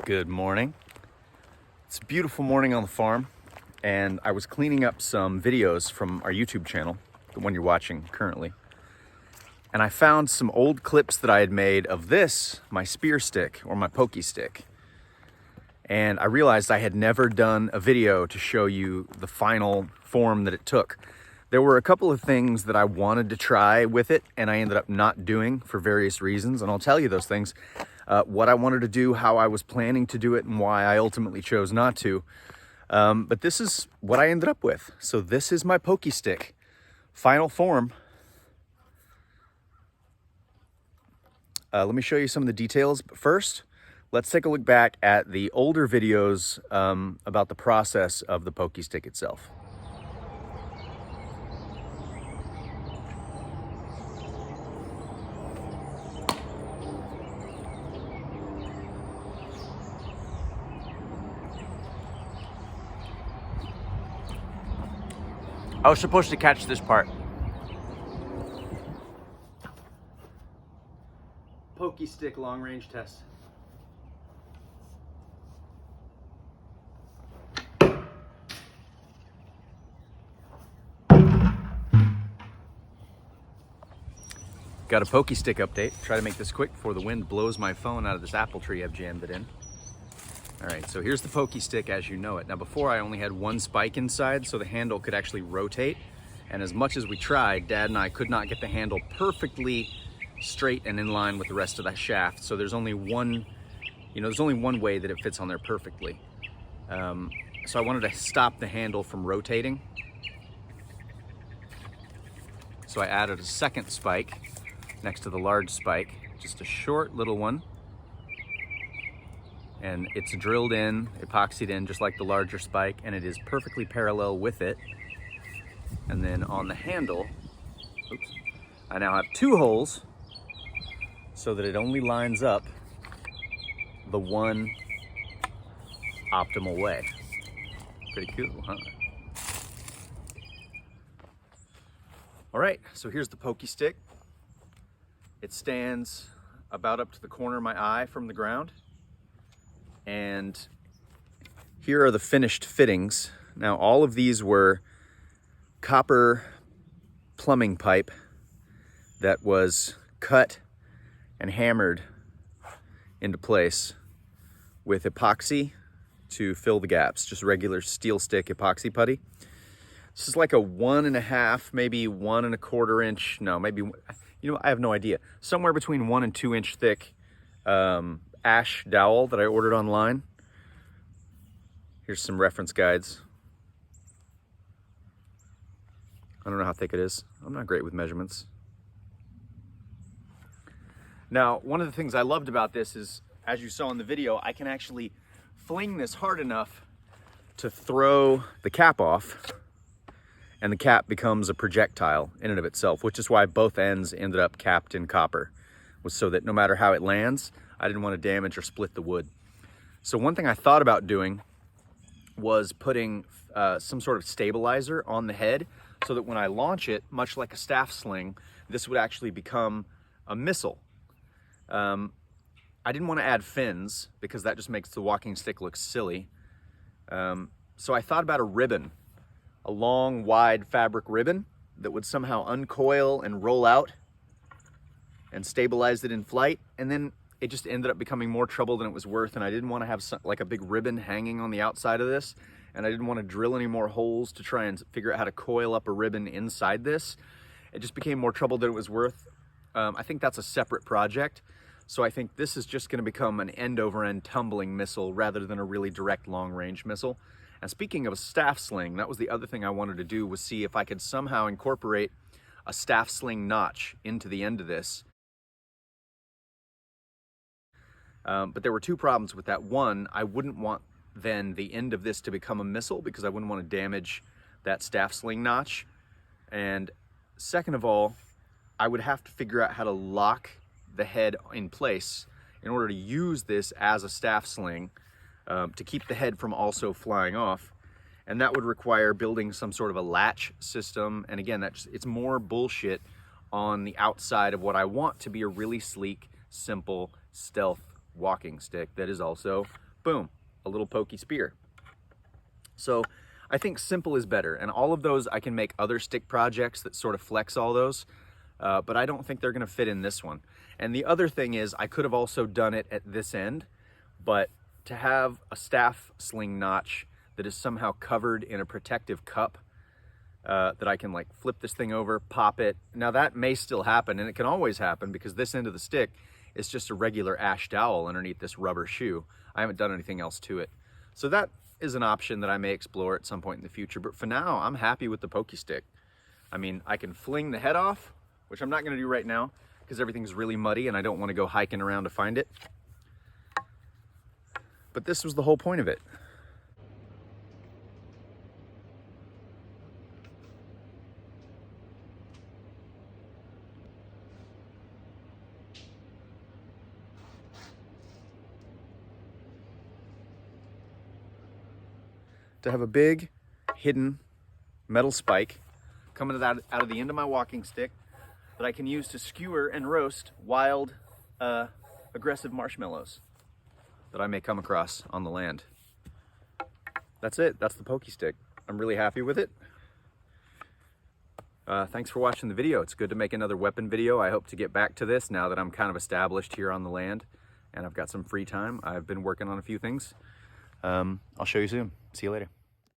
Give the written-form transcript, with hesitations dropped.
Good morning. It's a beautiful morning on the farm, and I was cleaning up some videos from our YouTube channel, the one you're watching currently, and I found some old clips that I had made of this, my Spearstick or my Pokey stick. And I realized I had never done a video to show you the final form that it took. There were a couple of things that I wanted to try with it, and I ended up not doing for various reasons, and I'll tell you those things. What I wanted to do, how I was planning to do it, and why I ultimately chose not to. But this is what I ended up with. So this is my Pokey stick, final form. Let me show you some of the details. But first, let's take a look back at the older videos about the process of the Pokey stick itself. I was supposed to catch this part. Pokey stick long range test. Got a Pokey stick update. Try to make this quick before the wind blows my phone out of this apple tree I've jammed it in. All right, so here's the Pokey stick as you know it. Now before I only had one spike inside, so the handle could actually rotate. And as much as we tried, Dad and I could not get the handle perfectly straight and in line with the rest of that shaft. So there's only one, there's only one way that it fits on there perfectly. So I wanted to stop the handle from rotating. So I added a second spike next to the large spike, just a short little one. And it's drilled in, epoxied in, just like the larger spike, and it is perfectly parallel with it. And then on the handle, oops, I now have two holes so that it only lines up the one optimal way. Pretty cool, huh? All right, so here's the Pokey stick. It stands about up to the corner of my eye from the ground. And here are the finished fittings. Now, all of these were copper plumbing pipe that was cut and hammered into place with epoxy to fill the gaps, just regular steel stick epoxy putty. This is like a 1.5, maybe 1.25 inch, no, maybe, I have no idea. Somewhere between 1 and 2 inch thick ash dowel that I ordered online. Here's some reference guides. I don't know how thick it is. I'm not great with measurements. Now, one of the things I loved about this is, as you saw in the video, I can actually fling this hard enough to throw the cap off, and the cap becomes a projectile in and of itself, which is why both ends ended up capped in copper, was so that no matter how it lands, I didn't want to damage or split the wood. So one thing I thought about doing was putting some sort of stabilizer on the head so that when I launch it, much like a staff sling, this would actually become a missile. I didn't want to add fins because that just makes the walking stick look silly. So I thought about a ribbon, a long, wide fabric ribbon that would somehow uncoil and roll out and stabilize it in flight. And then it just ended up becoming more trouble than it was worth, and I didn't want to have like a big ribbon hanging on the outside of this, and I didn't want to drill any more holes to try and figure out how to coil up a ribbon inside this. It just became more trouble than it was worth. I think that's a separate project, so I think this is just going to become an end-over-end tumbling missile rather than a really direct long-range missile. And speaking of a staff sling, that was the other thing I wanted to do, was see if I could somehow incorporate a staff sling notch into the end of this. But there were two problems with that. One, I wouldn't want then the end of this to become a missile because I wouldn't want to damage that staff sling notch. And second of all, I would have to figure out how to lock the head in place in order to use this as a staff sling to keep the head from also flying off. And that would require building some sort of a latch system. And again, it's more bullshit on the outside of what I want to be a really sleek, simple, stealth walking stick that is also boom, a little pokey spear. So I think simple is better, and all of those I can make other stick projects that sort of flex all those, but I don't think they're gonna fit in this one. And the other thing is I could have also done it at this end, but to have a staff sling notch that is somehow covered in a protective cup that I can like flip this thing over, pop it. Now that may still happen, and it can always happen because this end of the stick is just a regular ash dowel underneath this rubber shoe. I haven't done anything else to it. So that is an option that I may explore at some point in the future, but for now, I'm happy with the Pokey stick. I mean, I can fling the head off, which I'm not gonna do right now because everything's really muddy and I don't wanna go hiking around to find it. But this was the whole point of it. To have a big hidden metal spike coming out of the end of my walking stick that I can use to skewer and roast wild, aggressive marshmallows that I may come across on the land. That's it. That's the Pokey stick. I'm really happy with it. Thanks for watching the video. It's good to make another weapon video. I hope to get back to this now that I'm kind of established here on the land and I've got some free time. I've been working on a few things. I'll show you soon. See you later.